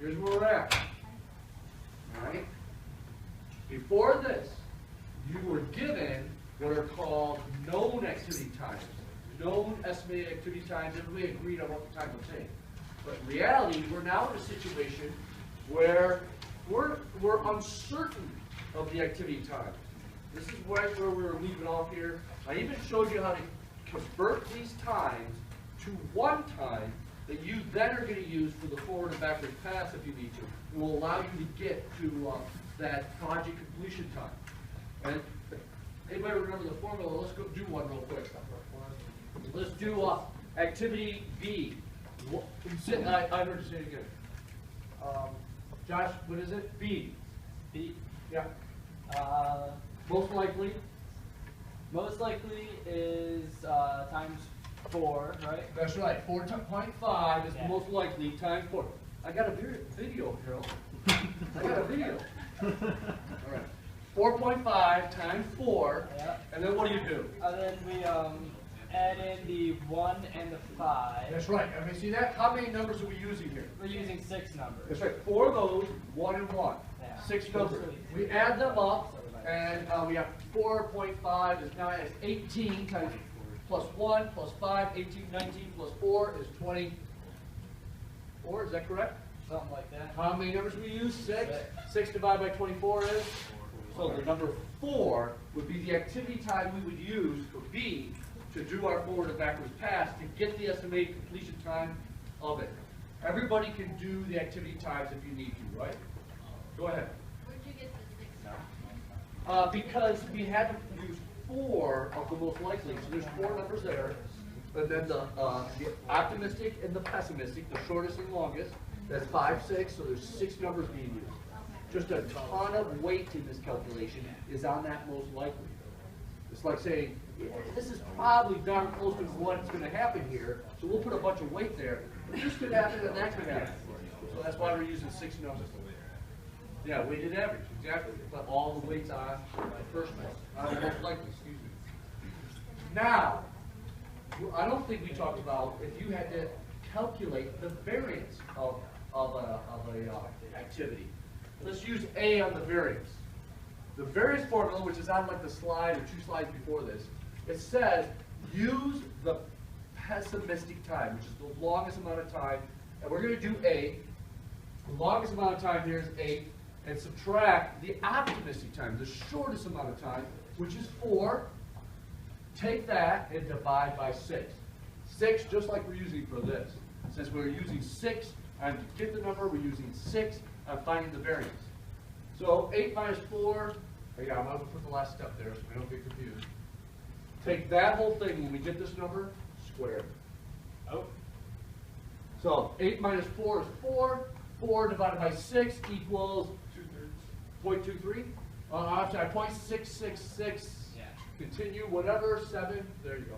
here's where we're at. All right? Before this, you were given what are called known activity times. Known estimated activity times, everybody agreed on what the time would take. But in reality, we're now in a situation where we're uncertain of the activity time. This is right where we were leaving off here. I even showed you how to convert these times to one time that you then are going to use for the forward and backward pass if you need to. It will allow you to get to that project completion time. And anybody remember the formula? Let's go do one real quick. Let's do activity B. I heard you say it again. Josh, what is it? B. B. Yeah. Most likely. Most likely is times 4, right? That's right. 4.5 is the most likely times 4. I got a video, Harold. I got a video. All right. 4.5 times 4. Yeah. And then what do you do? And then we add in the 1 and the 5. That's right. Everybody see that? How many numbers are we using here? We're using 6 numbers. That's right. 4 of those, 1 and 1. Yeah. 6 numbers. We add them up, and we have 4.5 is now is 18 times plus 1 plus 5, 18, 19 plus 4 is 24. Is that correct? Something like that. How many numbers we use? 6. 6 divided by 24 is? So the number 4 would be the activity time we would use for B to do our forward and backwards pass to get the estimated completion time of it. Everybody can do the activity times if you need to, right? Go ahead. Where'd you get the 6 from? Because we had to use 4 of the most likely. So there's 4 numbers there. And then the optimistic and the pessimistic, the shortest and longest, that's 5, 6. So there's 6 numbers being used. Just a ton of weight in this calculation is on that most likely. It's like saying, yeah, this is probably darn close to what's going to happen here, so we'll put a bunch of weight there. But this could happen and that could happen. So that's why we're using 6 numbers. Yeah, weighted average, exactly. Put all the weights on the first one. Most likely, excuse me. Now, I don't think we talked about if you had to calculate the variance of a activity. Let's use A on the variance. The variance formula, which is on like the slide or 2 slides before this, it says use the pessimistic time, which is the longest amount of time, and we're going to do A. The longest amount of time here is 8, and subtract the optimistic time, the shortest amount of time, which is 4. Take that and divide by 6. 6, just like we're using for this. Since we're using 6, and to get the number, we're using 6 on finding the variance. So 8 minus 4, yeah, I might as well put the last step there so we don't get confused. Take that whole thing, when we get this number, square it. Oh. So 8 minus 4 is 4. 4 divided by 6 equals 0.23. I'm sorry, 0.666. Yeah. Continue, whatever, 7. There you go.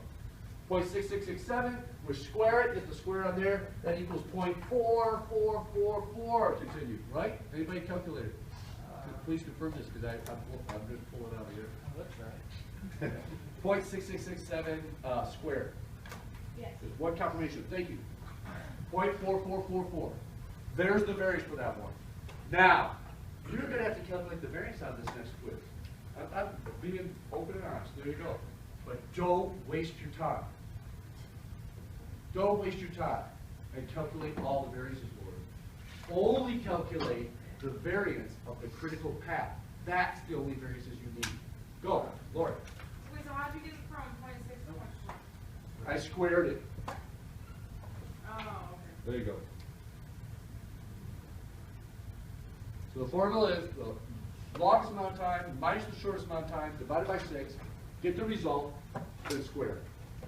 0.6667. We square it, get the square on there. That equals 0.4444. Continue, right? Anybody calculate it? Please confirm this because I'm just pulling it out of here. Oh, that's right. 0.6667 squared. Yes. There's one confirmation. Thank you. 0.4444. There's the variance for that one. Now, you're going to have to calculate the variance on this next quiz. I'm being open and honest. There you go. But don't waste your time. Don't waste your time and calculate all the variances for it. Only calculate the variance of the critical path. That's the only variances you need. Go, Lori. Wait, so how'd you get it from 0.6 to 0.4? I squared it. Oh, okay. There you go. So the formula is the longest amount of time minus the shortest amount of time divided by 6. Get the result, then square it.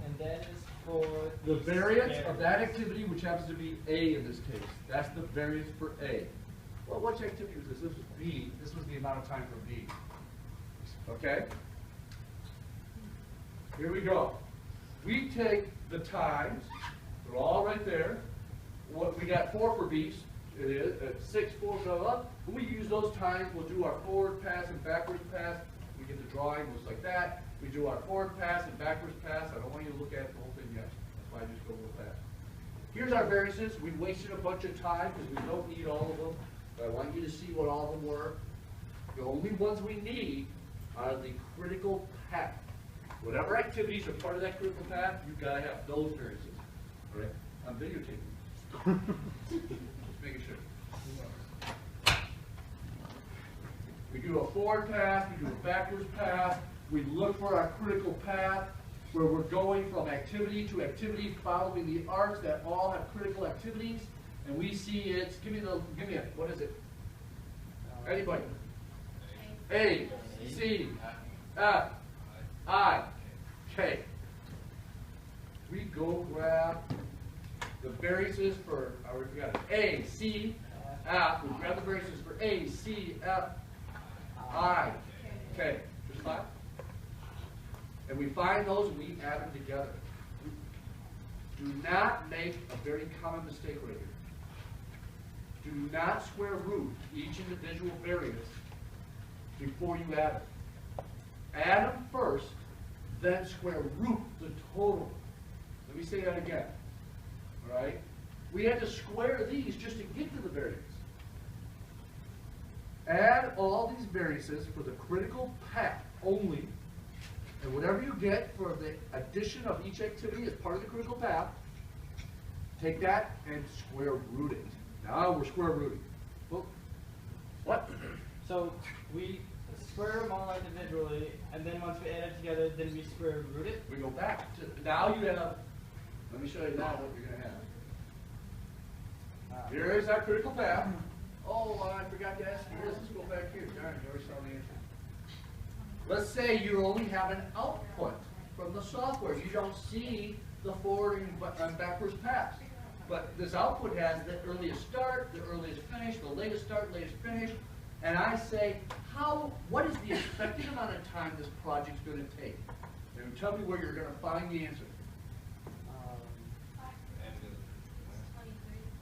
And that is for The variance of that activity, which happens to be A in this case. That's the variance for A. Well, which activity was this? This was B. This was the amount of time for B. Okay? Here we go. We take the times. They're all right there. What we got 4 for B. It is 6, 4, blah, blah. When we use those times, we'll do our forward pass and backwards pass. We get the drawing, looks like that. We do our forward pass and backwards pass. I don't want you to look at the whole thing yet. That's why I just go real fast. here's our variances. We wasted a bunch of time because we don't need all of them. But I want you to see what all of them were. The only ones we need are the critical path. Whatever activities are part of that critical path, you've got to have those variances. All right? I'm videotaping. Just making sure. We do a forward path, we do a backwards path, we look for our critical path, where we're going from activity to activity following the arcs that all have critical activities, and we see it's, give me a, what is it? Anybody? A, C, F, I, K. We go grab the variances for, I already forgot it, A, C, F. We grab the variances for A, C, F, I, K. Just 5. And we find those and we add them together. Do not make a very common mistake right here. Do not square root each individual variance before you add them. Add them first, then square root the total. Let me say that again. All right? We had to square these just to get to the variance. Add all these variances for the critical path only, and whatever you get for the addition of each activity as part of the critical path, take that and square root it. Now we're square rooting. Well, what? So we square them all individually, and then once we add it together, then we square root it. We go back to, now you have, let me show you now what you're going to have. Here is our critical path. Oh, I forgot to ask you this. Let's go back here. Darn, you already saw the answer. Let's say you only have an output from the software. You don't see the forward and backwards paths. But this output has the earliest start, the earliest finish, the latest start, latest finish. And I say, what is the expected amount of time this project's going to take? And tell me where you're going to find the answer.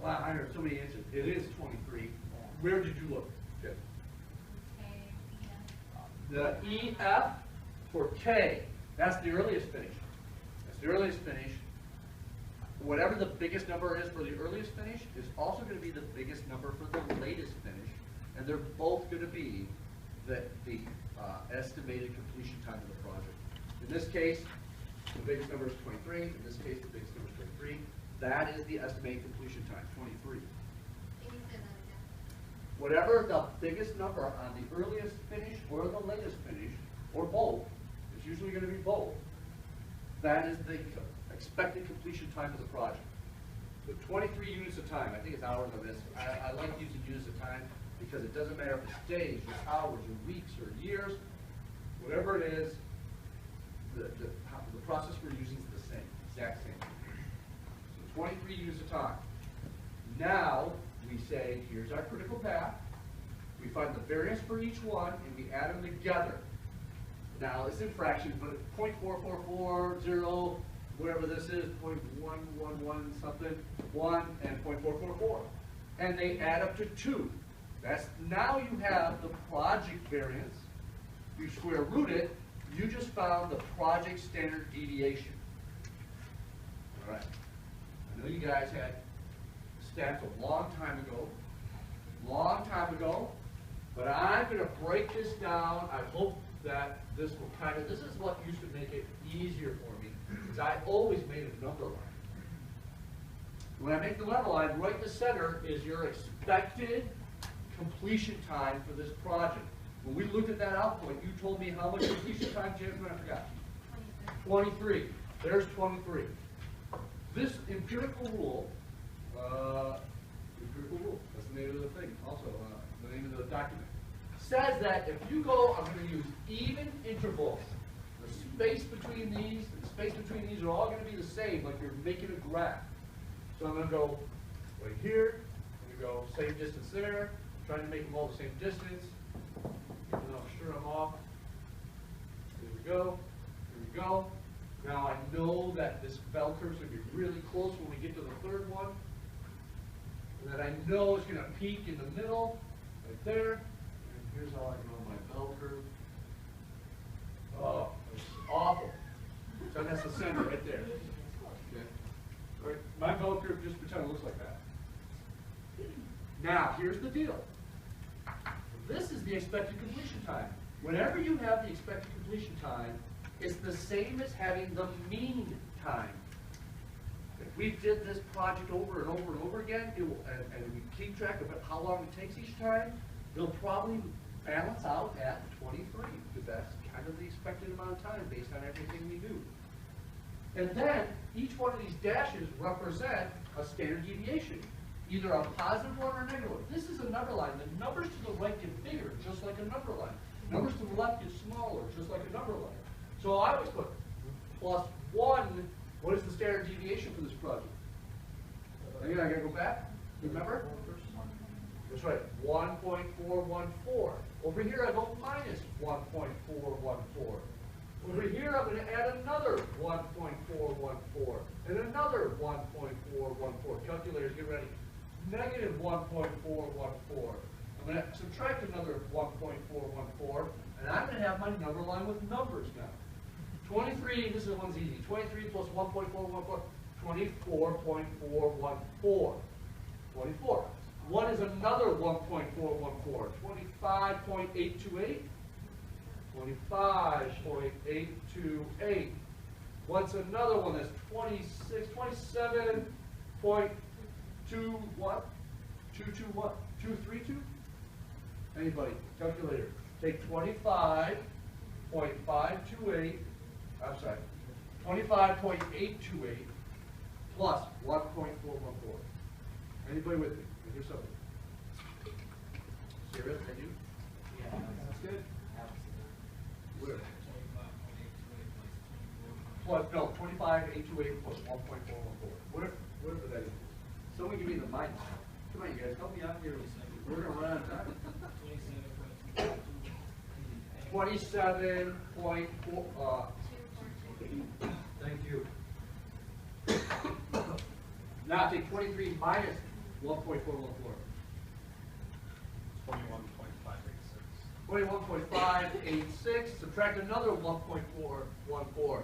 Wow, I heard so many answers. It is 23. Where did you look? Okay. The EF for K, that's the earliest finish. That's the earliest finish. Whatever the biggest number is for the earliest finish is also going to be the biggest number for the latest finish. And they're both going to be the estimated completion time of the project. In this case, the biggest number is 23. In this case, the biggest number is 23. That is the estimated completion time, 23. Whatever the biggest number on the earliest finish or the latest finish, or both, it's usually going to be both, that is the expected completion time of the project. The 23 units of time, I think it's hours on this. I like using units of time because it doesn't matter if it's days or hours or weeks or years, whatever it is, the process we're using is the same, exact same. So 23 units of time. Now, we say, here's our critical path. We find the variance for each one, and we add them together. Now, it's in fractions, but 0.4440, whatever this is, 0.111 something, 1 and 0.444. And they add up to 2. Now you have the project variance. You square root it, you just found the project standard deviation. All right. I know you guys had stats a long time ago, but I'm going to break this down. I hope that this will this is what used to make it easier for me, because I always made a number line. When I make the number line, right in the center is your expected completion time for this project. When we looked at that output, you told me how much completion time, Jim? I forgot. 23. There's 23. This empirical rule, that's the name of the thing, also the name of the document, says that if you go, I'm going to use even intervals. The space between these are all going to be the same, like you're making a graph. So I'm going to go right here, I'm going to go same distance there, trying to make them all the same distance. And I'm sure I'm off. Here we go. Here we go. Now I know that this bell curve is going to be really close when we get to the third one. And that I know it's going to peak in the middle, right there. And here's how I draw my bell curve. Oh, it's awful. So that's the center right there. Okay. All right. My bell curve just Now, here's the deal. This is the expected completion time. Whenever you have the expected completion time, it's the same as having the mean time. If we did this project over and over and over again, and we keep track of how long it takes each time, it'll probably balance out at 23, because that's kind of the expected amount of time based on everything we do. And then, each one of these dashes represent a standard deviation, either a positive one or a negative one. This is a number line. The numbers to the right get bigger, just like a number line. Numbers to the left get smaller, just like a number line. So I always put +1. What is the standard deviation for this project? Again, I gotta go back. Remember? That's right, 1.414. Over here, I go minus 1.414. Over here, I'm going to add another 1.414 and another 1.414. Calculators, get ready. Negative 1.414. I'm going to subtract another 1.414, and I'm going to have my number line with numbers now. 23, this one's easy. 23 plus 1.414, 24.414. 24. What is another 1.414? 25.828. 25.828. What's another one that's 27.2 what? 22 what? 232? Anybody? Calculator. Take 25.528. I'm sorry. 25.828 plus 1.414. Anybody with me? Here's something. Serious? I do? Yeah, that's good. Where? Plus, no, 25.828 plus 1.414. Whatever that is. Someone give me the minus. Come on, you guys, help me out here. We're going to run out of time. 27.4. Thank you. Now take 23 minus 1.414. 21.586. Subtract another 1.414.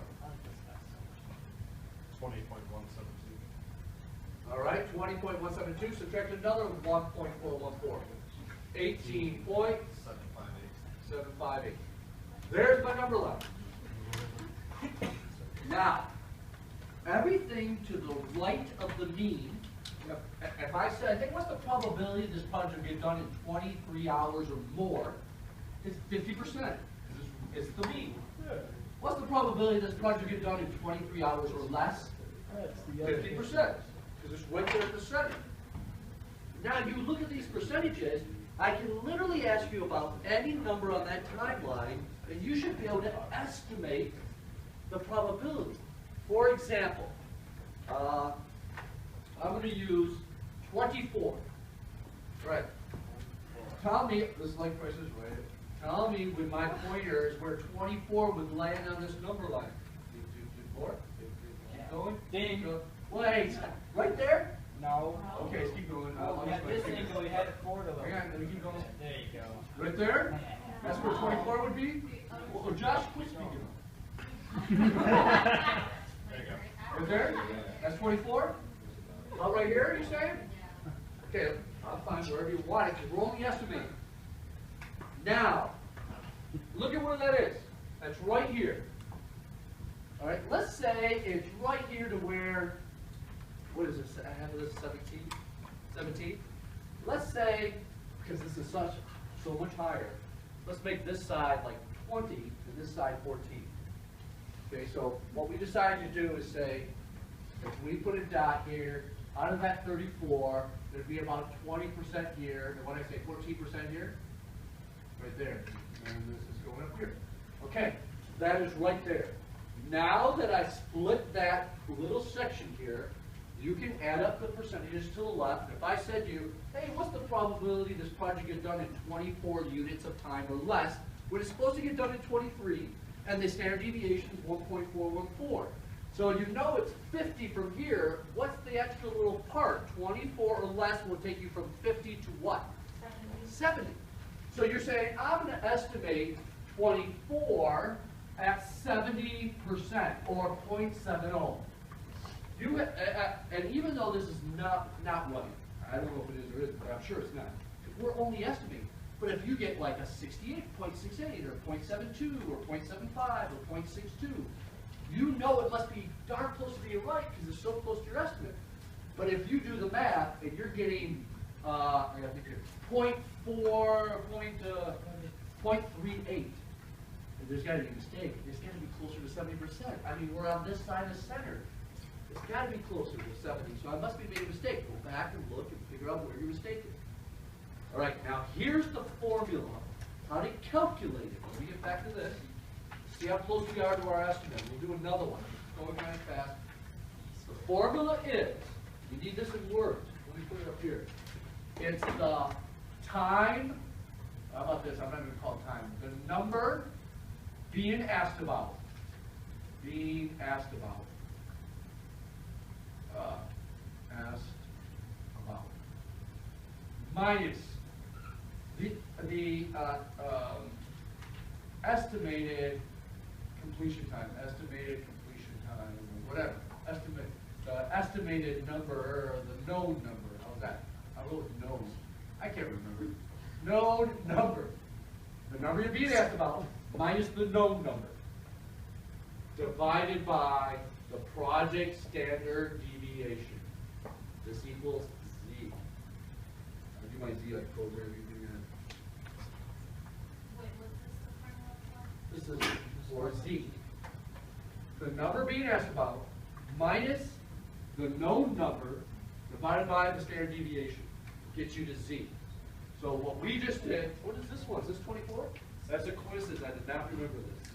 20.172. All right, 20.172. Subtract another 1.414. 18.758. There's my number line. Now, everything to the right of the mean, if I said, hey, what's the probability this project will get done in 23 hours or more? It's 50%. It's the mean. What's the probability this project will get done in 23 hours or less? 50%. Because it's right there at the center. Now, if you look at these percentages, I can literally ask you about any number on that timeline, and you should be able to estimate the probability. For example, I'm going to use 24. Right. Tell me, this is like Price is Right. Tell me when my pointer is where 24 would land on this number line. More? Keep going? Ding. Wait, right there? No. Okay, let's keep going. We had this angle, we had it forward a little. Hang on, let me keep going. There you go. Right there? That's where 24 would be? Well, Josh, quit speaking. Right there? That's 24? About right here, you saying? Okay, I'll find wherever you want it, because we're only estimating. Now, look at where that is. That's right here. All right, let's say it's right here to where, what is this? I have this 17? 17? Let's say, because this is so much higher, let's make this side like 20 and this side 14. Okay, so what we decided to do is say, if we put a dot here, out of that 34, there'd be about 20% here, and what I say, 14% here? Right there. And this is going up here. Okay, that is right there. Now that I split that little section here, you can add up the percentages to the left. If I said to you, hey, what's the probability this project gets done in 24 units of time or less, when it's supposed to get done in 23, and the standard deviation is 1.414. So you know it's 50 from here. What's the extra little part? 24 or less will take you from 50 to what? 70. So you're saying, I'm going to estimate 24 at 70% or 0.70. And even though this is not running, I don't know if it is or isn't, but I'm sure it's not. We're only estimating. But if you get like a 68.68 or 0.72 or 0.75 or 0.62, you know it must be darn close to being right because it's so close to your estimate. But if you do the math and you're getting, I gotta think here, 0.38, there's got to be a mistake. It's got to be closer to 70%. I mean, we're on this side of center. It's got to be closer to 70. So I must be making a mistake. Go back and look and figure out where your mistake is. All right, now here's the formula. How to calculate it. Let me get back to this. See how close we are to our estimate. We'll do another one. It's going kind of fast. The formula is, you need this in words. Let me put it up here. It's the time, how about this? I'm not going to call it time. The number being asked about. Being asked about. Asked about. Minus the estimated completion time. Estimated completion time, whatever. Estimated number, or the known number. How's that? I wrote known. I can't remember. Known number. The number you're being asked about minus the known number divided by the project standard deviation. This equals Z. I do my Z like program. Wait, what's this the formula for? This is for Z. The number being asked about minus the known number divided by the standard deviation gets you to Z. So what we just did, what is this one? Is this 24? That's a coincidence. I did not remember this.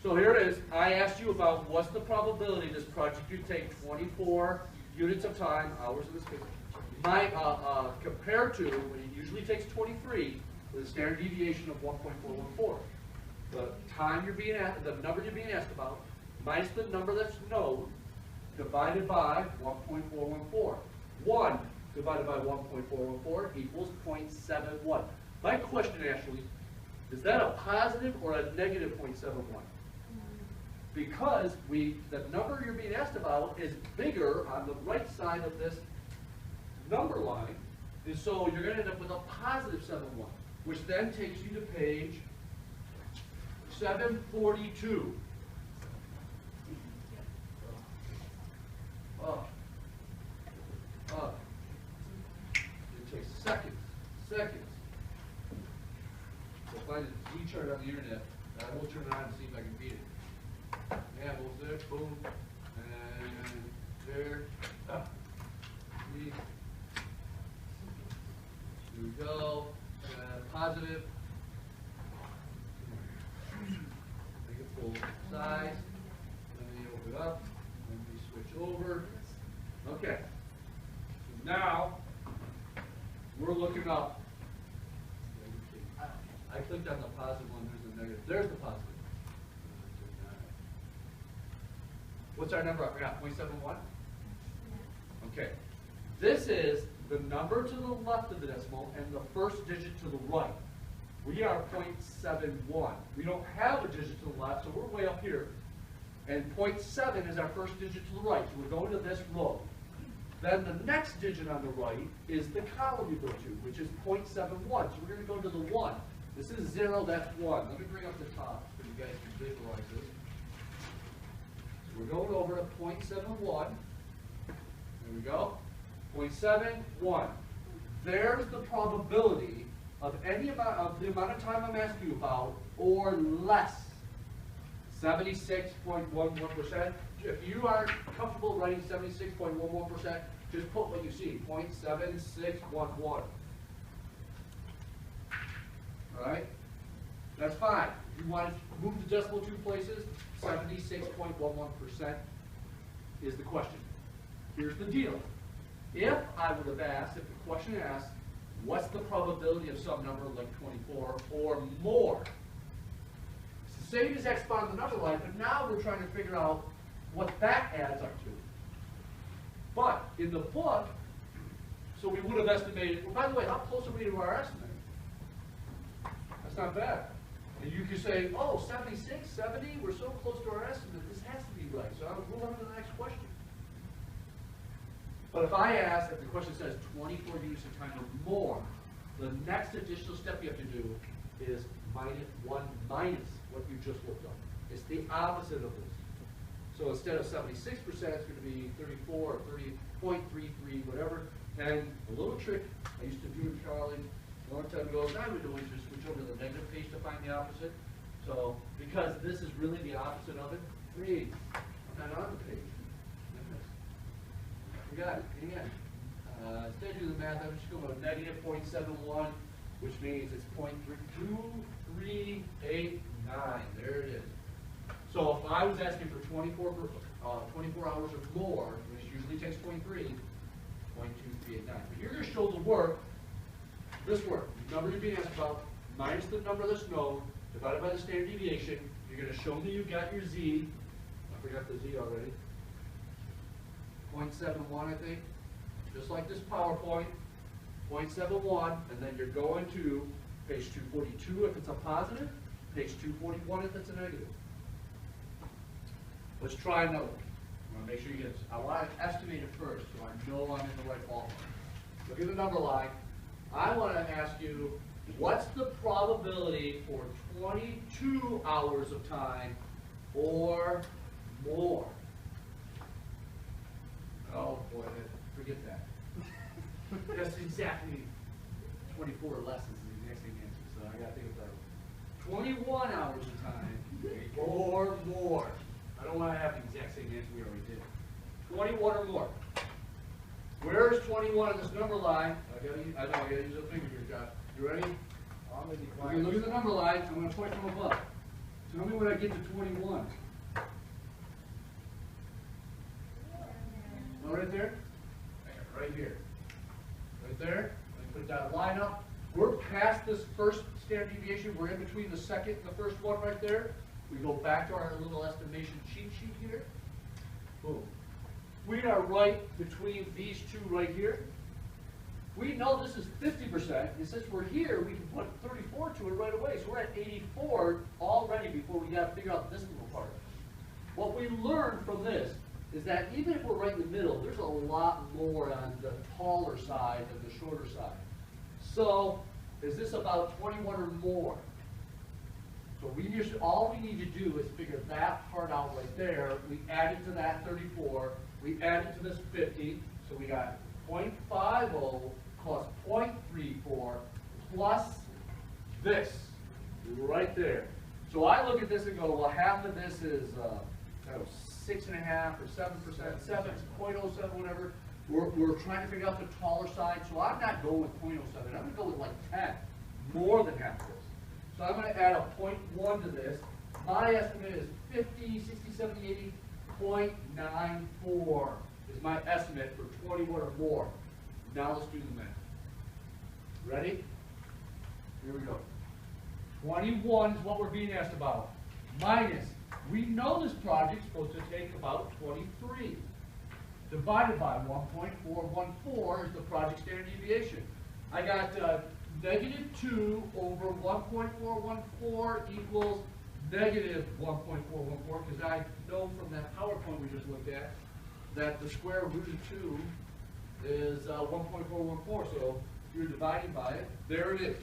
So here it is. I asked you about what's the probability this project you take 24 units of time, hours in this case, compared to when it usually takes 23 with a standard deviation of 1.414. The time you're being asked, the number you're being asked about, minus the number that's known, divided by 1.414. 1 divided by 1.414 equals 0.71. My question actually, is that a positive or a negative 0.71? Because the number you're being asked about is bigger on the right side of this number line, and so you're going to end up with a positive 71, which then takes you to page 742. It takes seconds. So find a Z chart on the internet. I will turn it on and see if I can beat it. Yeah, we'll there, boom, and there. Z. Here we go. Positive. Make it full size. Let me open it up. Let me switch over. Okay. So now we're looking up. I clicked on the positive one. There's the negative. There's the positive. What's our number? I forgot. 0.71? Okay. This is the number to the left of the decimal and the first digit to the right. We are 0.71. We don't have a digit to the left, so we're way up here. And 0.7 is our first digit to the right. So we're going to this row. Then the next digit on the right is the column you go to, which is 0.71. So we're going to go to the 1. This is 0, that's 1. Let me bring up the top so you guys can visualize this. So we're going over to 0.71. There we go. 0.71. There's the probability of any amount of the amount of time I'm asking you about, or less. 76.11%. If you aren't comfortable writing 76.11%, just put what you see, 0.7611. All right? That's fine. If you want to move the decimal 2 places, 76.11% is the question. Here's the deal. If I would have asked, if the question asked, what's the probability of some number like 24 or more? It's the same as x bar on the number line, but now we're trying to figure out what that adds up to. But in the book, so we would have estimated, well, by the way, how close are we to our estimate? That's not bad. And you could say, oh, 76, 70, we're so close to our estimate, this has to be right. So I'll move on to the next question. But if I ask, if the question says 24 units of time or more, the next additional step you have to do is -1 minus what you just looked up. It's the opposite of this. So instead of 76%, it's going to be 34 or 30.33, whatever. And a little trick I used to do in Charlie a long time ago, I would always just switch over to the negative page to find the opposite. So, because this is really the opposite of it, read. I'm not on the page. You got it, hang on. Instead of doing the math, I'm just going to negative 0.71, which means it's 0.2389. There it is. So if I was asking for 24 hours or more, which usually takes 23, 0.2389. But you're going to show the work, this work, the number you're being asked about, minus the number that's known, divided by the standard deviation. You're going to show me you got your z. I forgot the z already. 0.71, I think. Just like this PowerPoint, 0.71, and then you're going to page 242 if it's a positive, page 241 if it's a negative. Let's try another one. I want to make sure you get, I want to estimate it first so I know I'm in the right ballpark. Look at the number line. I want to ask you, what's the probability for 22 hours of time or more? Oh boy, forget that. That's exactly 24 or less is the exact same answer, so I got to think about it. 21 hours of time or more. I don't want to have the exact same answer we already did. 21 or more. Where is 21 on this number line? I gotta use a finger here, Josh. You ready? Okay, look at the number line. I'm going to point from above. Tell me when I get to 21. Oh, right there? Right here. Right there. Let me put that line up. We're past this first standard deviation. We're in between the second and the first one right there. We go back to our little estimation cheat sheet here. Boom. We are right between these two right here. We know this is 50%, and since we're here, we can put 34 to it right away. So we're at 84 already before we got to figure out this little part. What we learned from this is that even if we're right in the middle, there's a lot more on the taller side than the shorter side. So is this about 21 or more? So all we need to do is figure that part out right there. We add it to that 34. We add it to this 50. So we got 0.50 plus 0.34 plus this right there. So I look at this and go, well, half of this is 6.5 or 7%, 7, 0.07, whatever. We're trying to figure out the taller side. So I'm not going with 0.07. I'm going to go with like 10, more than half of this. So I'm going to add a 0.1 to this. My estimate is 50, 60, 70, 80, 0.94 is my estimate for 21 or more. Now let's do the math. Ready? Here we go. 21 is what we're being asked about. Minus, we know this project's supposed to take about 23. Divided by 1.414 is the project standard deviation. I got negative 2 over 1.414 equals negative 1.414, because I know from that PowerPoint we just looked at that the square root of 2 is 1.414. So you're dividing by it. There it is.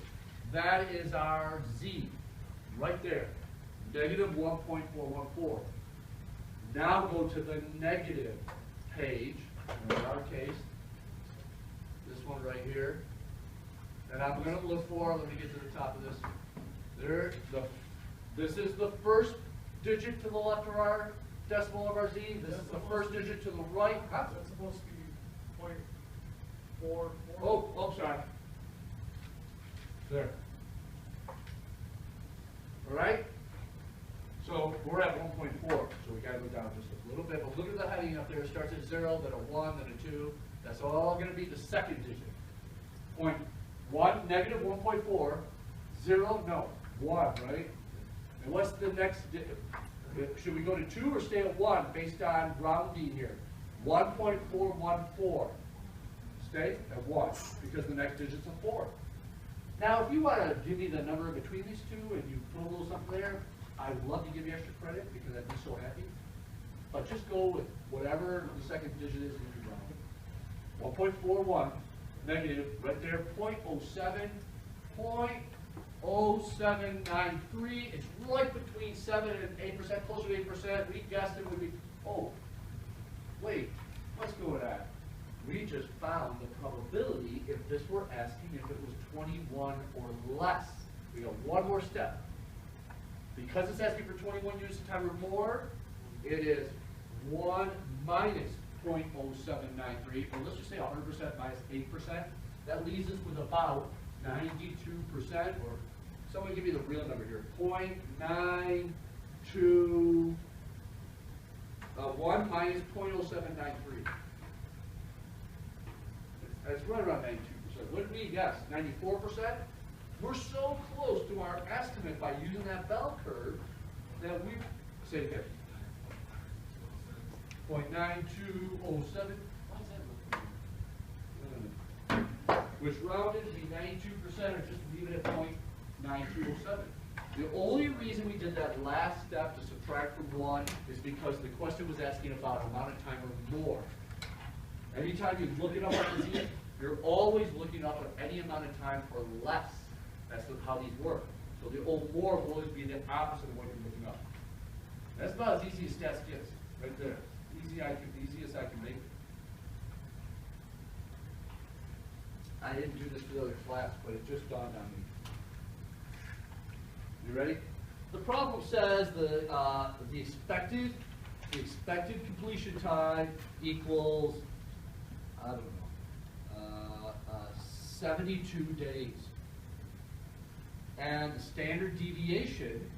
That is our z right there. Negative 1.414. Now go to the negative page. In our case, this one right here. And I'm going to look for, let me get to the top of this. This is the first digit to the left of our decimal of our z. This is the first digit to the right. That's supposed to be 0.44. Oh, sorry. There. All right? So we're at 1.4, so we got to go down just a little bit. But look at the heading up there. It starts at 0, then a 1, then a 2. That's all going to be the second digit. 0.1, negative 1.4, 0, no, 1, right? And what's the next digit? Should we go to 2 or stay at 1 based on rounding here? 1.414. Stay at 1 because the next digit's a 4. Now, if you want to give me the number in between these two and you put a little something there, I'd love to give you extra credit because I'd be so happy. But just go with whatever the second digit is and you round it. 1.41 negative, right there, 0.07, 0.0793. It's right between 7 and 8%, closer to 8%. We guessed it would be, oh, wait, what's going on? We just found the probability if this were asking if it was 21 or less. We got one more step. Because it's asking for 21 units of time or more, it is 1 minus 0.0793, or let's just say 100% minus 8%. That leaves us with about 92%, or someone give me the real number here, 0.92, 1 minus 0.0793. It's right around 92%. What did we guess? 94%? We're so close to our estimate by using that bell curve that we say it again. 0.9207. Why is that looking? Which rounded to be 92% or just leave it at 0.9207. The only reason we did that last step to subtract from 1 is because the question was asking about amount of time or more. Anytime you look it up on the Z, you're always looking up at any amount of time or less. That's how these work. So the old more will always be the opposite of what you're looking up. That's about as easy as stats gets, right there. Easiest I can make it. I didn't do this for the other class, but it just dawned on me. You ready? The problem says the expected completion time equals, I don't know, 72 days. And the standard deviation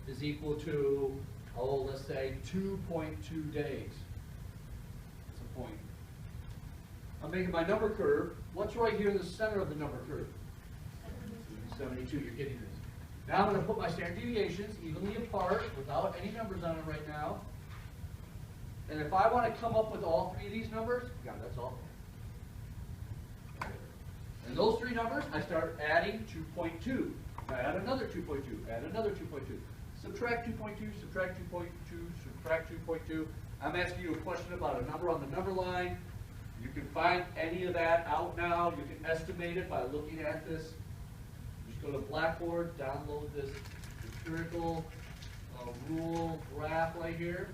is equal to, oh, let's say 2.2 days. That's a point. I'm making my number curve. What's right here in the center of the number curve? 72, you're getting this. Now I'm going to put my standard deviations evenly apart without any numbers on it right now. And if I want to come up with all three of these numbers, yeah, that's all. And those three numbers, I start adding 2.2. Add another 2.2, add another 2.2. Subtract 2.2, subtract 2.2, subtract 2.2. I'm asking you a question about a number on the number line. You can find any of that out now. You can estimate it by looking at this. Just go to Blackboard, download this empirical rule graph right here.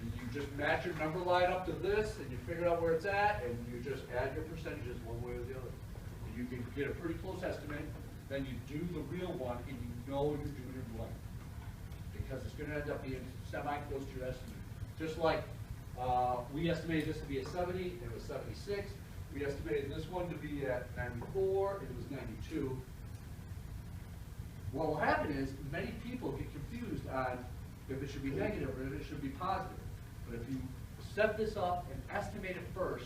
And you just match your number line up to this, and you figure out where it's at, and you just add your percentages one way or the other. And you can get a pretty close estimate. Then you do the real one, and you know you're doing it right. Because it's going to end up being semi-close to your estimate. Just like we estimated this to be at 70, it was 76. We estimated this one to be at 94, it was 92. What will happen is many people get confused on if it should be negative or if it should be positive. But if you set this up and estimate it first,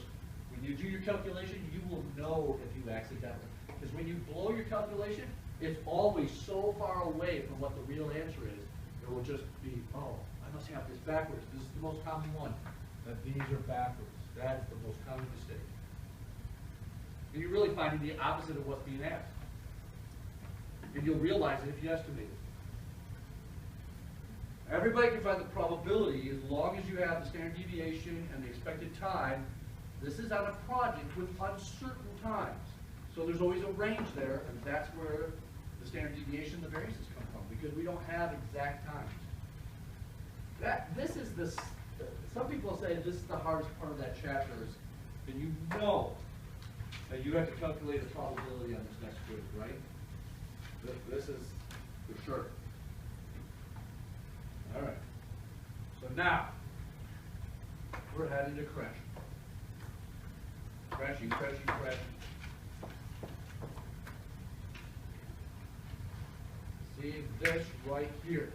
when you do your calculation, you will know if you accidentally. Because when you blow your calculation, it's always so far away from what the real answer is. It will just be, oh, I must have this backwards. This is the most common one, that these are backwards. That is the most common mistake. And you're really finding the opposite of what's being asked. And you'll realize it if you estimate it. Everybody can find the probability as long as you have the standard deviation and the expected time. This is on a project with uncertain times. So there's always a range there, and that's where the standard deviation and the variances come from, because we don't have exact times. This is this. Some people say this is the hardest part of that chapter, and you know that you have to calculate the probability on this next quiz, right? This is for sure. All right. So now we're heading to crashing. Crashing, crashing, crashing. See this right here.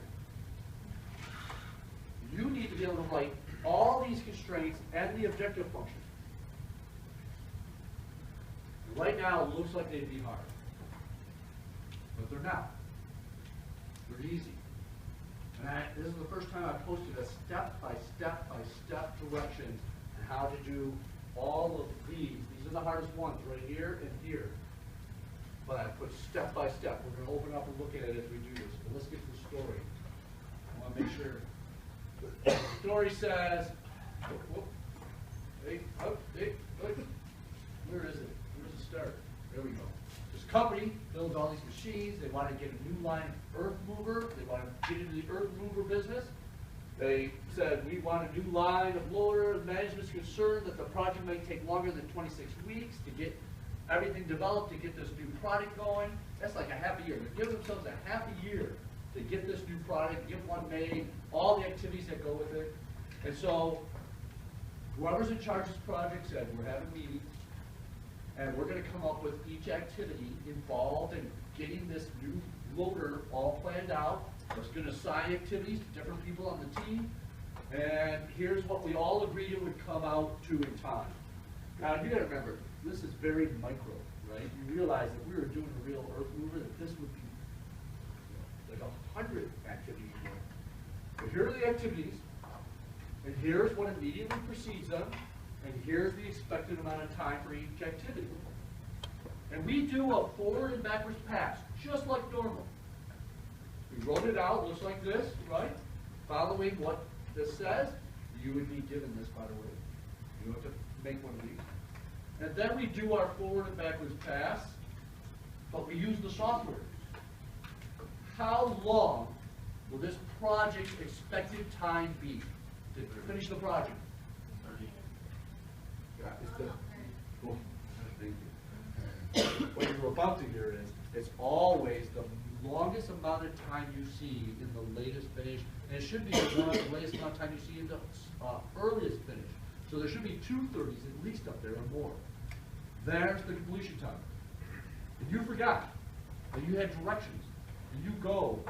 You need to be able to write all these constraints and the objective function. Right now, it looks like they'd be hard. But they're not. They're easy. And this is the first time I've posted a step-by-step-by-step directions on how to do all of these. These are the hardest ones, right here and here. But I put step-by-step. We're going to open up and look at it as we do this. But let's get to the story. I want to make sure. The story says, where is it? Where's the start? There we go. This company builds all these machines. They want to get a new line of earth mover. They want to get into the earth mover business. They said, we want a new line of loader. The management's concerned that the project might take longer than 26 weeks to get everything developed, to get this new product going. That's like a half a year. They're giving themselves a half a year to get this new product, get one made, all the activities that go with it. And so whoever's in charge of this project said, we're having a meeting, and we're going to come up with each activity involved in getting this new loader all planned out. We're going to assign activities to different people on the team, and here's what we all agreed it would come out to in time. Now, you got to remember, this is very micro, right? You realize that we were doing a real earth mover, that this would be like 100 activities more. But here are the activities, and here's what immediately precedes them, and here's the expected amount of time for each activity. And we do a forward and backwards pass, just like normal. We wrote it out, looks like this, right? Following what this says, you would be given this, by the way. You have to make one of these. And then we do our forward and backwards pass, but we use the software. How long will this project's expected time be to finish the project? 30. Yeah, it's the, cool. Thank you. What you're about to hear is, it's always the longest amount of time you see in the latest finish, and it should be the latest amount of time you see in the earliest finish. So there should be 2 30s at least up there or more. There's the completion time. And you forgot, and you had directions, and you go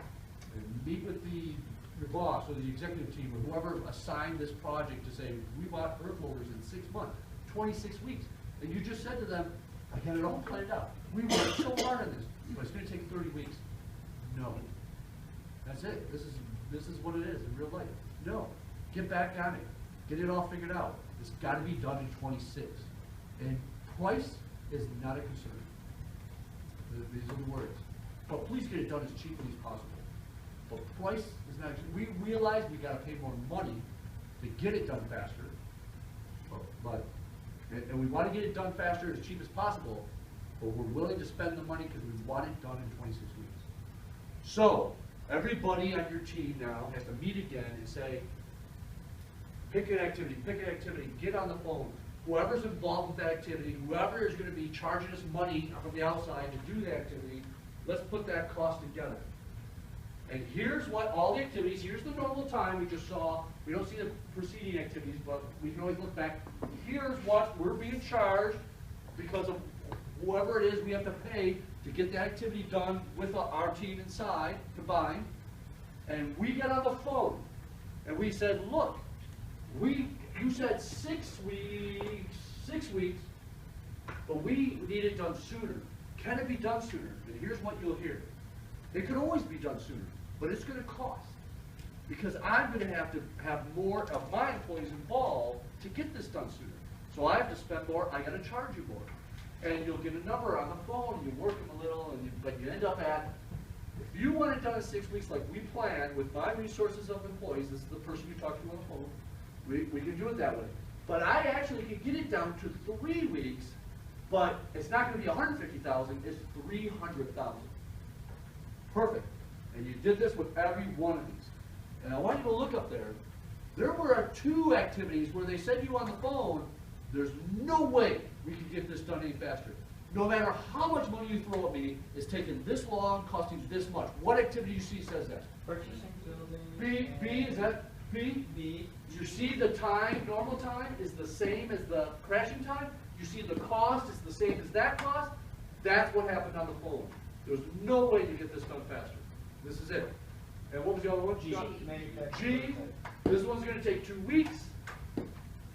and meet with your boss or the executive team or whoever assigned this project to say, we want earth loaders in 6 months, 26 weeks. And you just said to them, I had it all planned out. We worked so hard on this, but it's going to take 30 weeks. No. That's it. This is what it is in real life. No. Get back on it. Get it all figured out. It's got to be done in 26. And price is not a concern. These are the words. But please get it done as cheaply as possible. But price is not. We realize we got to pay more money to get it done faster. And we want to get it done faster as cheap as possible. But we're willing to spend the money because we want it done in 26 weeks. So everybody on your team now has to meet again and say, pick an activity, get on the phone. Whoever's involved with that activity, whoever is going to be charging us money from the outside to do the activity, let's put that cost together. And here's what all the activities, here's the normal time we just saw. We don't see the preceding activities, but we can always look back. Here's what we're being charged because of whoever it is we have to pay to get the activity done with our team inside, combined. And we got on the phone and we said, look, you said 6 weeks, but we need it done sooner. Can it be done sooner? And here's what you'll hear. It could always be done sooner, but it's going to cost. Because I'm going to have more of my employees involved to get this done sooner. So I have to spend more, I got to charge you more. And you'll get a number on the phone, you work them a little, but you end up at, if you want it done in 6 weeks like we planned with my resources of employees, this is the person you talk to on the phone, we can do it that way. But I actually can get it down to 3 weeks, but it's not going to be 150,000, it's 300,000. Perfect. And you did this with every one of these. And I want you to look up there. There were 2 activities where they said to you on the phone, there's no way we can get this done any faster. No matter how much money you throw at me, it's taking this long, costing this much. What activity you see says that? Purchasing, building. B, is that B? B. You see the time, normal time, is the same as the crashing time? You see the cost is the same as that cost? That's what happened on the phone. There's no way to get this done faster. This is it. And what was the other one? G. This one's going to take 2 weeks.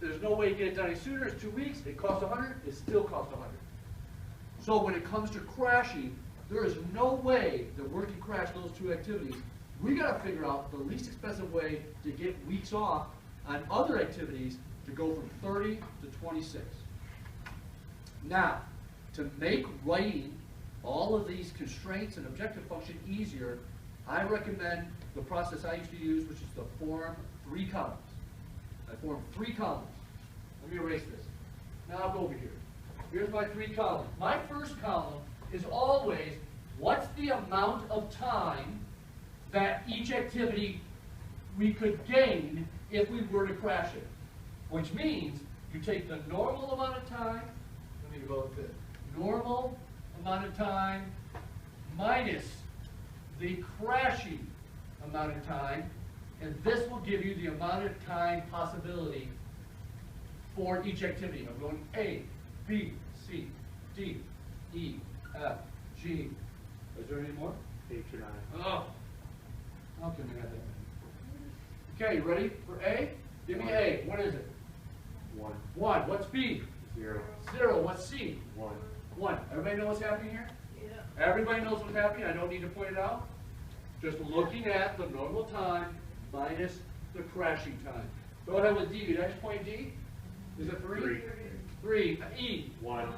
There's no way to get it done any sooner. It's 2 weeks. It costs 100. It still costs 100. So when it comes to crashing, there is no way that we can crash those 2 activities. We got to figure out the least expensive way to get weeks off on other activities to go from 30 to 26. Now, to make writing all of these constraints and objective function easier, I recommend the process I used to use, which is to form 3 columns. I form 3 columns. Let me erase this. Now I'll go over here. here's my three columns. My first column is always, what's the amount of time that each activity we could gain if we were to crash it? Which means you take the normal amount of time, let me go with it, normal amount of time minus the crashing amount of time, and this will give you the amount of time possibility for each activity. I'm going A, B, C, D, E, F, G. Is there any more? H and I. Oh, how can we have that many? Okay, ready for A? Give me A. What is it? 1. 1. What's B? 0. 0. What's C? 1. 1. Everybody know what's happening here? Yeah. Everybody knows what's happening. I don't need to point it out. Just looking at the normal time minus the crashing time. Go ahead with D. Next point D. Is it 3? 3. E. 1.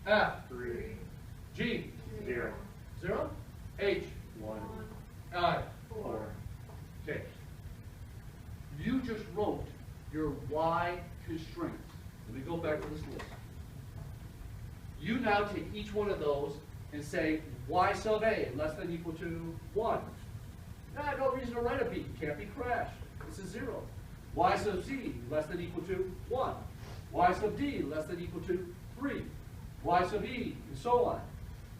F. 3. G. 0. 0. H. 1. I. 4. Okay. You just wrote your Y constraints. Let me go back to this list. You now take each one of those and say Y sub A less than or equal to 1. Nah, no reason to write a B. Can't be crashed. This is 0. Y sub C less than or equal to 1. Y sub D less than or equal to 3. Y sub E, and so on.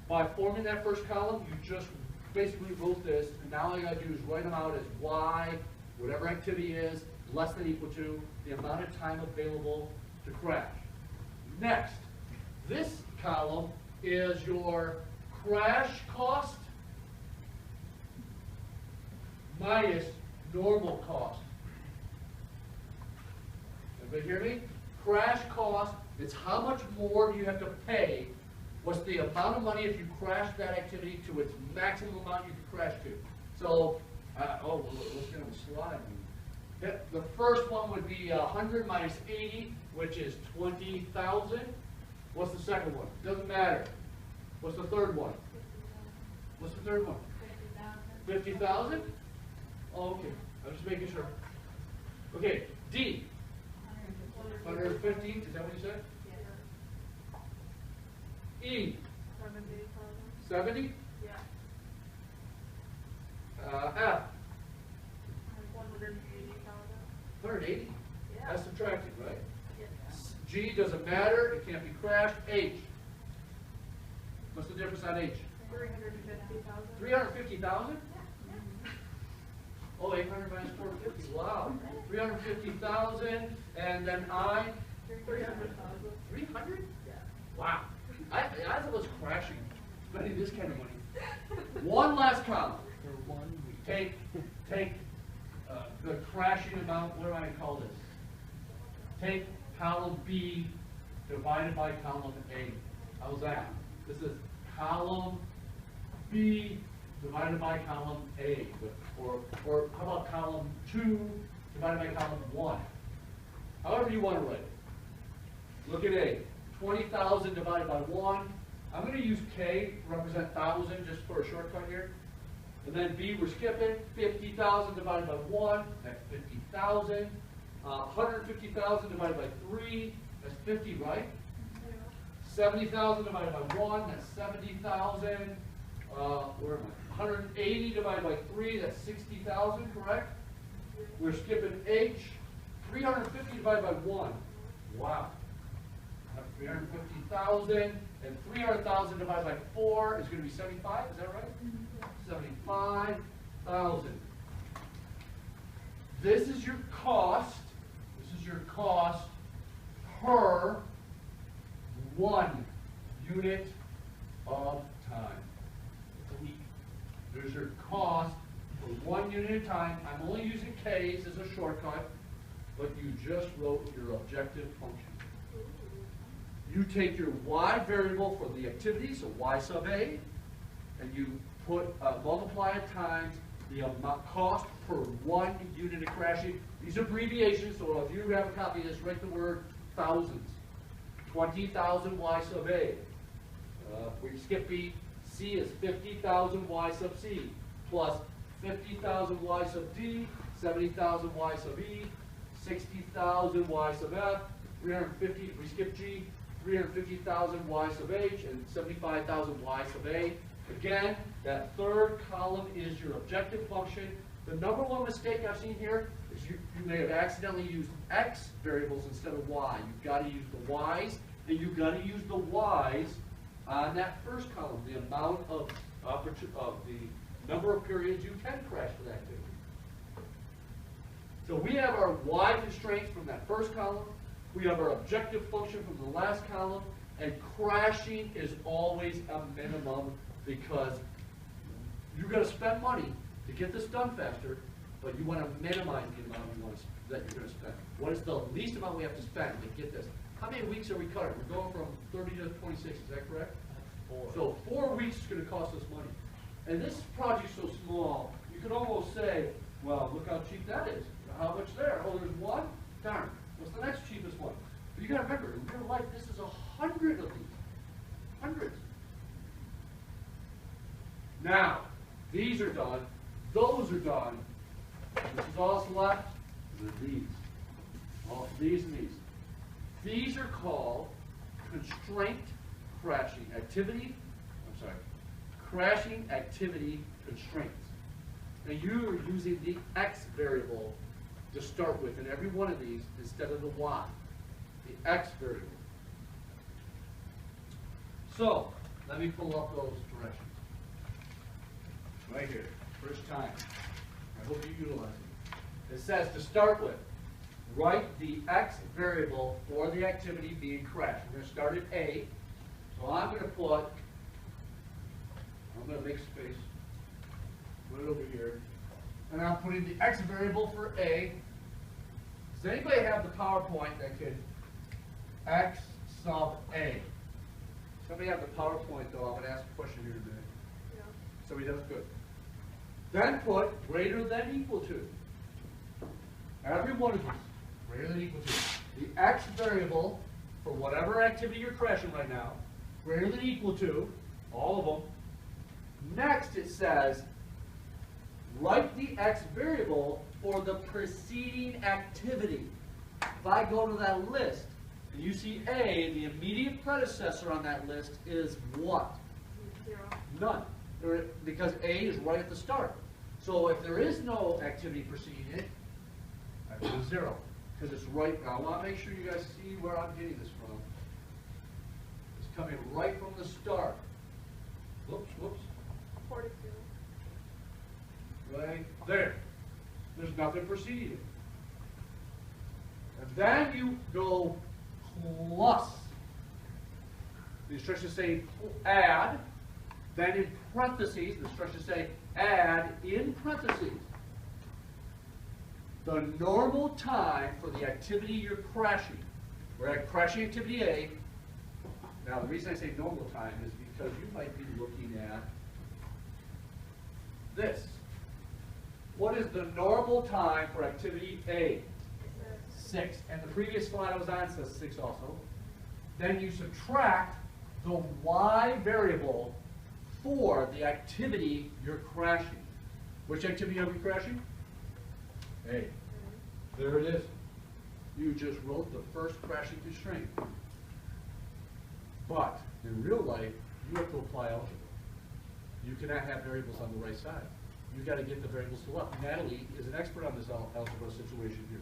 By forming that first column, you just basically wrote this, and now all you gotta do is write them out as Y, whatever activity is, less than or equal to the amount of time available to crash. Next, this column is your crash cost minus normal cost. Everybody hear me? Crash cost, it's how much more you have to pay. What's the amount of money if you crash that activity to its maximum amount you can crash to? So, let's get on the slide. The first one would be 100 minus 80, which is 20,000. What's the second one? Doesn't matter. What's the third one? What's the third one? 50,000? Oh, okay. I'm just making sure. Okay, D. 150, is that what you said? E. 70? Yeah. F. 180,000. 180? Yeah. That's subtracting, right? Yeah. G doesn't matter, it can't be crashed. H. What's the difference on H? 350,000. 350,000? Oh, 800 minus 450, wow. 350,000, and then I? 300,000. 300? Yeah. Wow. I thought it was crashing, spending this kind of money. One last column. For 1 week. Take the crashing amount, what do I call this? Take column B divided by column A. How's that? This is column B divided by column A. Or how about column 2 divided by column 1? However you want to write it. Look at A. 20,000 divided by 1. I'm going to use K to represent 1,000 just for a shortcut here. And then B, we're skipping. 50,000 divided by 1, that's 50,000. 150,000 divided by 3, that's 50, right? 70,000 divided by 1, that's 70,000. Where am I? 180 divided by 3, that's 60,000, correct? We're skipping H. 350 divided by 1. Wow. 350,000, and 300,000 divided by 4 is going to be 75, is that right? 75,000. This is your cost. This is your cost per 1 unit of time. It's a week. There's your cost for 1 unit of time. I'm only using K's as a shortcut, but you just wrote your objective function. You take your Y variable for the activity, so Y sub A, and you put multiply it times the amount cost per 1 unit of crashing. These are abbreviations, so if you have a copy of this, write the word thousands. 20,000 Y sub A. We skip B. C is 50,000 Y sub C plus 50,000 Y sub D, 70,000 Y sub E, 60,000 Y sub F, 350, we skip G, 350,000 y sub h and 75,000 y sub a. Again, that third column is your objective function. The number one mistake I've seen here is you may have accidentally used x variables instead of y. You've got to use the y's, and you've got to use the y's on that first column, the amount of the number of periods you can crash for that activity. So we have our y constraints from that first column. We have our objective function from the last column, and crashing is always a minimum because you're going to spend money to get this done faster, but you want to minimize the amount that you're going to spend. What is the least amount we have to spend to get this? How many weeks are we cutting? We're going from 30 to 26, is that correct? 4. So 4 weeks is going to cost us money. And this project's so small, you could almost say, well, look how cheap that is. How much there? Oh, there's one? Darn. What's the next cheapest one? But you got to remember, in real life, this is 100 of these. Hundreds. Now, these are done. Those are done. This is all that's left. These. All these and these. These are called constraint crashing activity. I'm sorry. Crashing activity constraints. Now you are using the x variable to start with in every one of these instead of the y. The x variable. So, let me pull up those directions. Right here. First time. I hope you utilize it. It says to start with, write the x variable for the activity being crashed. We're going to start at A. So I'm going to make space. Put it over here. And I'm putting the x variable for A. Does anybody have the PowerPoint that could x sub A? Somebody have the PowerPoint though. I'm going to ask a question here in a minute. Yeah. Somebody does good. Then put greater than equal to. Every one of these, greater than equal to. The x variable for whatever activity you're crashing right now, greater than equal to, all of them. Next it says, write the x variable for the preceding activity. If I go to that list, and you see A, the immediate predecessor on that list is what? 0. None. Because A is right at the start. So if there is no activity preceding it, I put a 0. Because it's right. I want to make sure you guys see where I'm getting this from. It's coming right from the start. Whoops, whoops. 42. Right there. There's nothing preceding it. And then you go plus. The instructions say add. Then in parentheses, the instructions say add in parentheses the normal time for the activity you're crashing. We're at crashing activity A. Now the reason I say normal time is because you might be looking at this. What is the normal time for activity A? 6. And the previous slide I was on says 6 also. Then you subtract the y variable for the activity you're crashing. Which activity are we crashing? A. There it is. You just wrote the first crashing constraint. But in real life, you have to apply algebra. You cannot have variables on the right side. You've got to get the variables to the left. Natalie is an expert on this algebra situation here.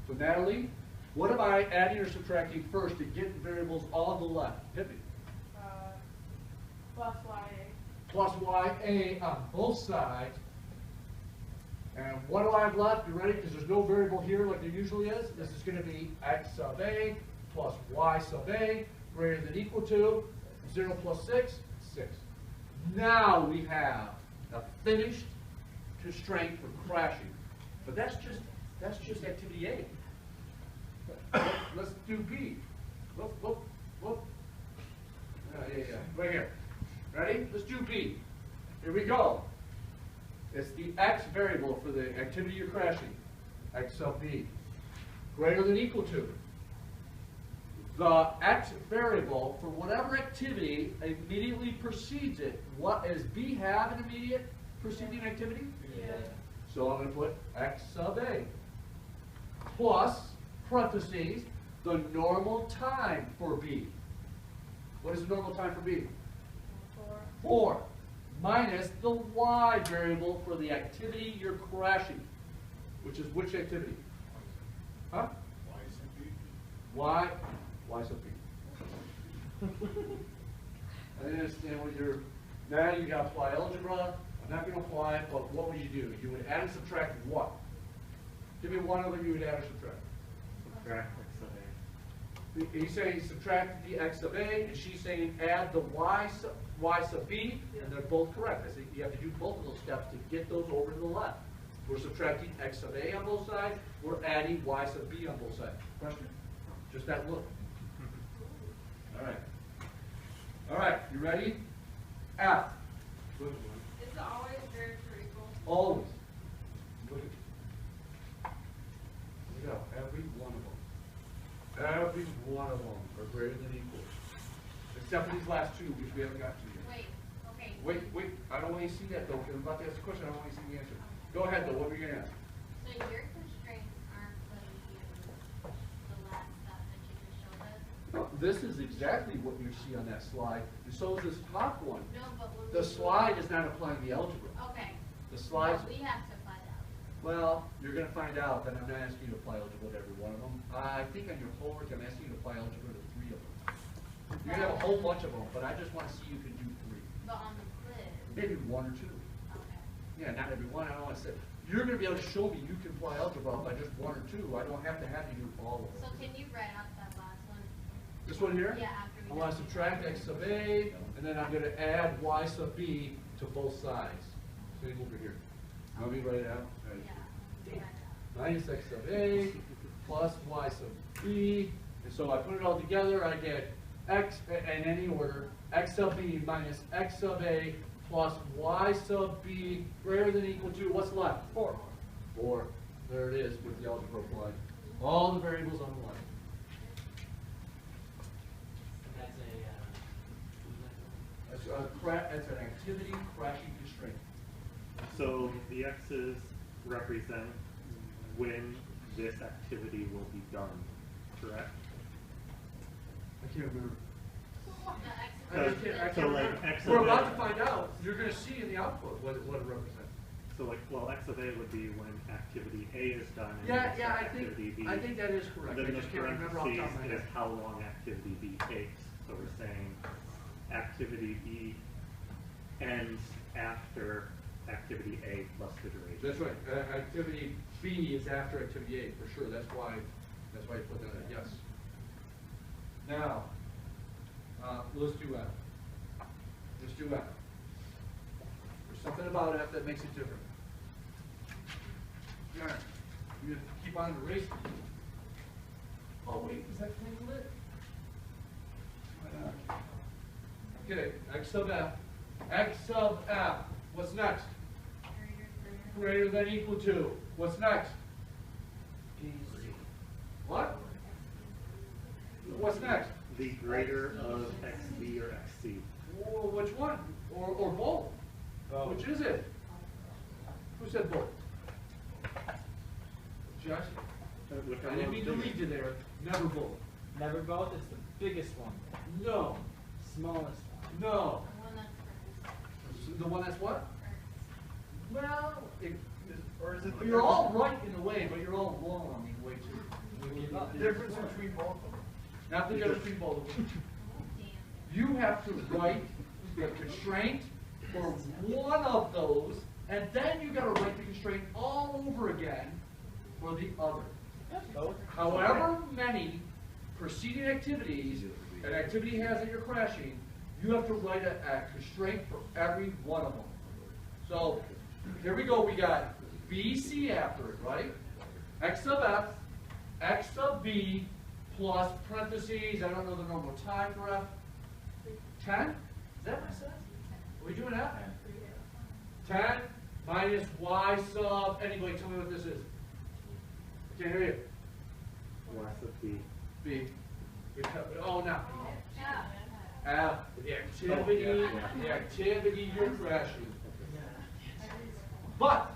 So Natalie, what am I adding or subtracting first to get variables on the left? Hit me. Plus YA. Plus YA on both sides. And what do I have left? You ready? Because there's no variable here like there usually is. This is going to be x sub A plus y sub A greater than equal to 0 plus 6, 6. Now we have a finished constraint for crashing. But that's just activity A. Let's do B. Whoop, whoop, whoop. Yeah. Right here. Ready? Let's do B. Here we go. It's the x variable for the activity you're crashing. X sub B. Greater than equal to. The x variable for whatever activity immediately precedes it. What does B have an immediate preceding activity? Yeah. So I'm going to put x sub A plus parentheses the normal time for B. What is the normal time for B? 4. 4 minus the y variable for the activity you're crashing, which is which activity? Huh? Y sub B. I understand what you're, now you got to apply algebra. I'm not going to apply it, but what would you do? You would add and subtract what? Give me one of them you would add or subtract. Subtract x of a. He's saying subtract the x of a, and she's saying add the y sub b, and they're both correct. I think you have to do both of those steps to get those over to the left. We're subtracting x of a on both sides. We're adding y sub b on both sides. Question? Just that look. All right. All right, you ready? F. Is it always very or equal? Always. Look at. There you go. Every one of them. Every one of them are greater than equal. Except for these last two, which we haven't got to yet. Wait, okay. Wait. I don't want you to see that though, because I'm about to ask a question. I don't want you to see the answer. Go ahead though. What were you going to ask? So your constraints aren't letting you the last step that you just showed us? No, this is exactly what you see on that slide, and so is this top one. No, but when The we- slide is not applying the algebra. Okay. The slides, But we have to find out. well, you're going to find out that I'm not asking you to apply algebra to every one of them. I think on your homework, I'm asking you to apply algebra to 3 of them. You're going to have a whole bunch of them, but I just want to see you can do 3. But on the quiz. Maybe 1 or 2. Okay. Yeah, not every one. I don't want to say, you're going to be able to show me you can apply algebra by just 1 or 2. I don't have to have you do all of So them. can you write out that last one? This one here? Yeah, after we I want to do- subtract x sub a, and then I'm going to add y sub b to both sides. So over here. Let me write it out. All right. Yeah. Minus x sub a plus y sub b. And so I put it all together, I get x in any order, x sub b minus x sub a plus y sub b greater than or equal to, what's left? 4. 4. There it is with the algebra applied. All the variables on the left. That's an activity crashing constraint. So the x's represent when this activity will be done, correct? I can't remember. The I X- can't So, like, remember. x We're of about a- to find out. You're going to see in the output what it represents. So like, well, x of a would be when activity A is done and Yeah, then yeah, activity B. I think that is correct. I Then the just can't remember off the top of my parentheses head. is how long activity B takes. So we're saying activity B ends after activity A plus the duration. That's right. Activity B is after activity A, for sure. That's why you put that in, yes. Now, let's do F. Let's do F. There's something about F that makes it different. All right. You have to keep on erasing. Oh, wait, is that thing lit? Okay, X sub F. X sub F. What's next? Greater than or equal to. What's next? What? What's next? The greater of xb or xc. Well, which one? Or both? Both. Which is it? Who said both? Josh? I didn't mean to lead you there. Never both. Never both, it's the biggest one. No. Smallest one. No. The one that's first. The one that's what? First. Well, Or is it the you're all right in a way, but you're all wrong in a way too. We give up. difference between both of them? Not the difference between both of them. Damn. You have to write the constraint for one of those, and then you gotta write the constraint all over again for the other. Both. However many preceding activities an activity has that you're crashing, you have to write a constraint for every one of them. So, here we go, we got BC after it, right? X sub F, X sub B, plus parentheses, I don't know the normal time for F. 10? Is that what it says? Are we doing that? 10 minus Y sub, anybody tell me what this is? I can't hear you. Y sub b. B. Oh, no. Yeah. F, the activity you're crashing. But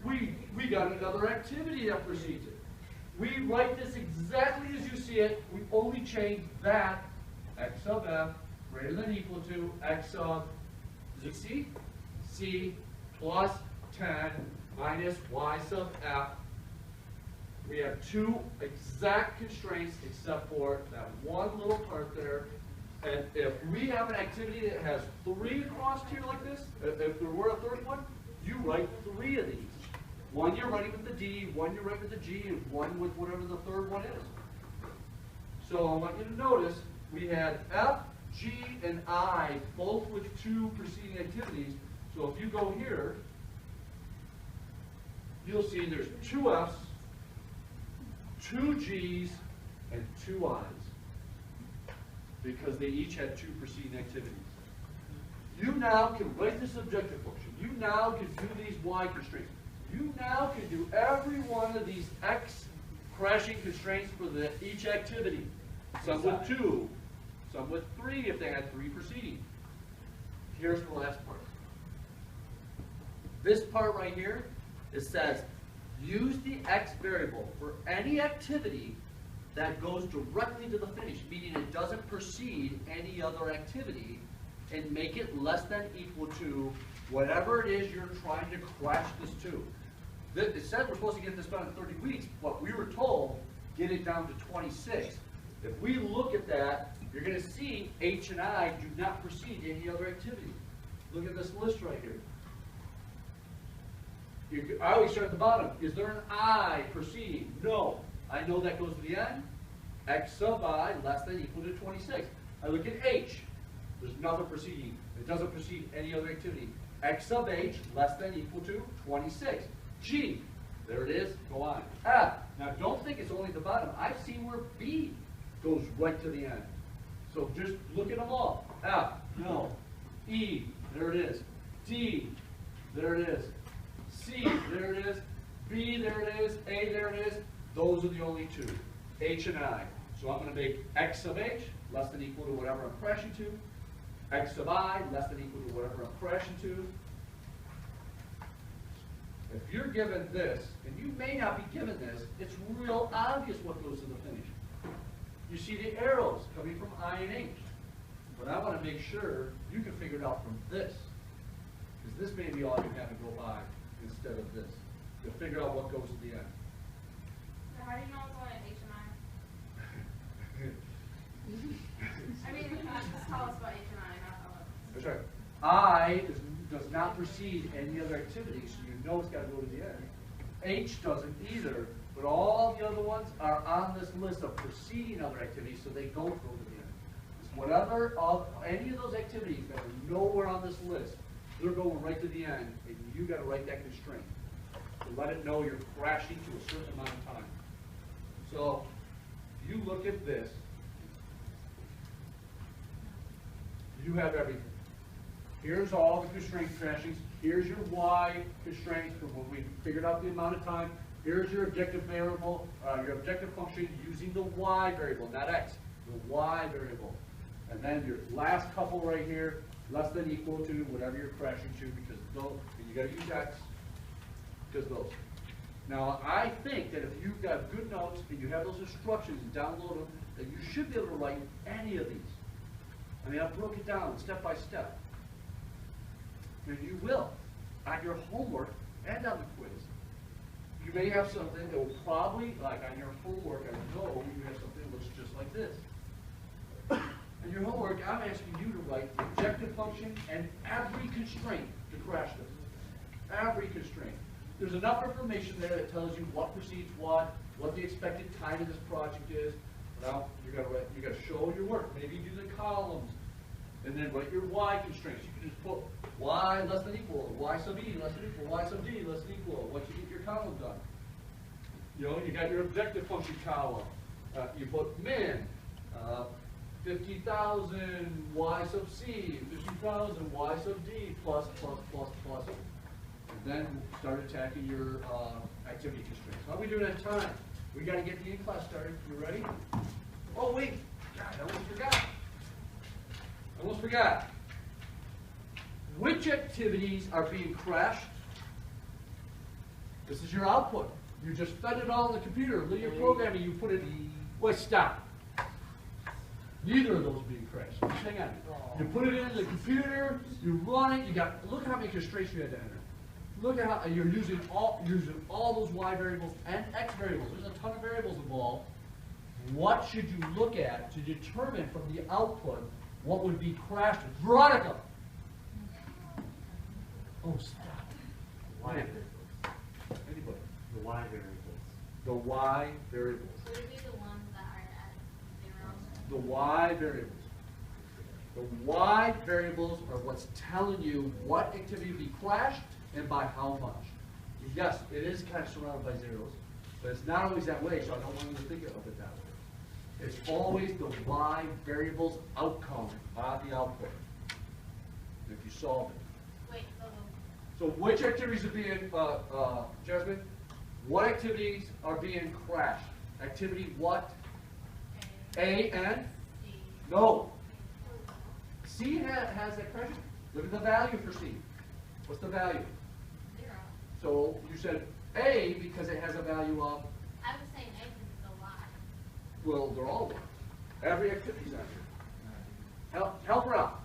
we got another activity that precedes it. We write this exactly as you see it. We only change that X sub F, greater than or equal to x sub z c plus 10 minus y sub f. We have two exact constraints except for that one little part there. And if we have an activity that has 3 across here like this, if there were a third one, you write 3 of these. One you're writing with the D, one you're writing with the G, and one with whatever the third one is. So I want you to notice we had F, G, and I both with 2 preceding activities. So if you go here, you'll see there's 2 F's, 2 G's, and 2 I's. Because they each had 2 preceding activities. You now can write this objective function. You now can do these y constraints. You now can do every one of these x crashing constraints for each activity. Some with 2, some with 3 if they had 3 preceding. Here's the last part. This part right here, it says, use the x variable for any activity that goes directly to the finish, meaning it doesn't precede any other activity, and make it less than or equal to whatever it is you're trying to crash this to. It said we're supposed to get this done in 30 weeks, but we were told get it down to 26. If we look at that, you're going to see H and I do not precede any other activity. Look at this list right here. I always start at the bottom. Is there an I preceding? No. I know that goes to the end. X sub I less than or equal to 26. I look at H. There's nothing preceding. It doesn't precede any other activity. X sub H less than or equal to 26. G. There it is. Go on. F. Now don't think it's only at the bottom. I've seen where B goes right to the end. So just look at them all. F. No. E. There it is. D. There it is. C. There it is. B. There it is. A. There it is. Those are the only 2, H and I. So I'm going to make X sub H less than or equal to whatever I'm crashing to, X sub I less than or equal to whatever I'm crashing to. If you're given this, and you may not be given this, it's real obvious what goes to the finish. You see the arrows coming from I and H. But I want to make sure you can figure it out from this. Because this may be all you have to go by instead of this. You'll figure out what goes to the end. How do you know it's only an H and I? I mean, just tell us about H and I, not all of us. That's right. I does not precede any other activity, so you know it's got to go to the end. H doesn't either, but all the other ones are on this list of preceding other activities, so they don't go to the end. It's whatever of any of those activities that are nowhere on this list, they're going right to the end, and you got to write that constraint to let it know you're crashing to a certain amount of time. So, you look at this, you have everything. Here's all the constraint crashings. Here's your Y constraints from when we figured out the amount of time. Here's your objective variable, your objective function using the Y variable, not X, the Y variable. And then your last couple right here, less than or equal to whatever you're crashing to, because those, and you got to use X, because those. Now, I think that if you've got good notes and you have those instructions and download them, that you should be able to write any of these. I mean, I broke it down step by step. And you will, on your homework and on the quiz. You may have something that will probably, like on your homework, I know you have something that looks just like this. In your homework, I'm asking you to write the objective function and every constraint to crash this. Every constraint. There's enough information there that tells you what precedes what the expected time of this project is. Now you got to show your work. Maybe do the columns, and then write your Y constraints. You can just put Y less than equal, Y sub E less than equal, Y sub D less than equal. Once you get your column done, you know you got your objective function column. You put min 50,000 Y sub C, 50,000 Y sub D plus. And then start attacking your activity constraints. How are we doing at time? We got to get the in-class started. You ready? Oh, wait. God, I almost forgot. Which activities are being crashed? This is your output. You just fed it all in the computer. Linear programming, you put it. Wait, stop. Neither of those being crashed. Just hang on. You put it in the computer, you run it, look how many constraints you had to enter. Look at how you're using all those Y variables and X variables. There's a ton of variables involved. What should you look at to determine from the output what would be crashed? Veronica! Oh, stop. Y Yeah. variables. Anybody? The Y variables. The Y variables. Would it be the ones that are at zero? The Y variables. The Y variables are what's telling you what activity will be crashed and by how much. Yes, it is kind of surrounded by zeros, but it's not always that way, so I don't want you to think of it that way. It's always the Y variables outcome, not the output. If you solve it. Wait, So which activities are being, Jasmine? What activities are being crashed? Activity what? A and? C. No. C has that crashing. Look at the value for C. What's the value? Zero. So you said A because it has a value of, I was saying A because it's a Y. well, they're all one. Every activity's on here. Help her out.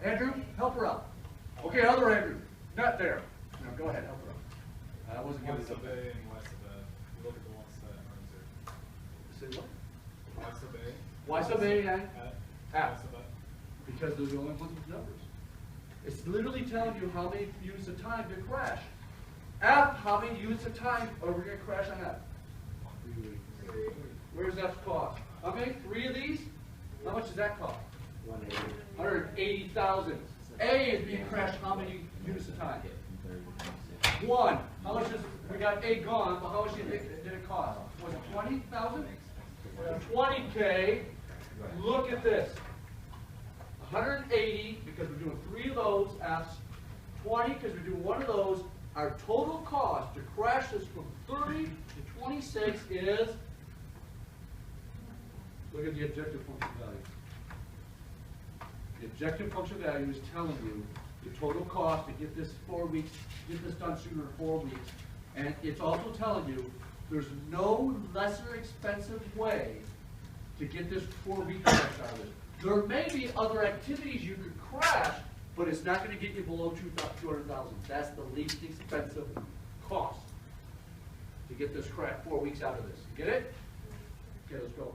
Andrew, help her out. Okay, other Andrew. Not there. No, go ahead, help her out. I wasn't Y giving sub something. A and Y sub A. You look at the ones that are in zero. Say what? Y sub A. Y sub A and F. F. Because those are the only ones with numbers. It's literally telling you how many units of time to crash. F, how many units of time are we going to crash on F? Where's F's cost? How many? 3 of these? How much does that cost? 180,000. A is being crashed how many units of time? 1. How much is, we got A gone, but how much did it cost? Was it 20,000? 20K. Look at this. 180 because we're doing 3 of those F's. 20 because we're doing 1 of those. Our total cost to crash this from 30 to 26 is, look at the objective function value. The objective function value is telling you the total cost to get this 4 weeks, get this done sooner than 4 weeks. And it's also telling you there's no lesser expensive way to get this 4-week crash out of this. There may be other activities you could crash, but it's not going to get you below 200,000. That's the least expensive cost to get this crash 4 weeks out of this. Get it? Okay, let's go.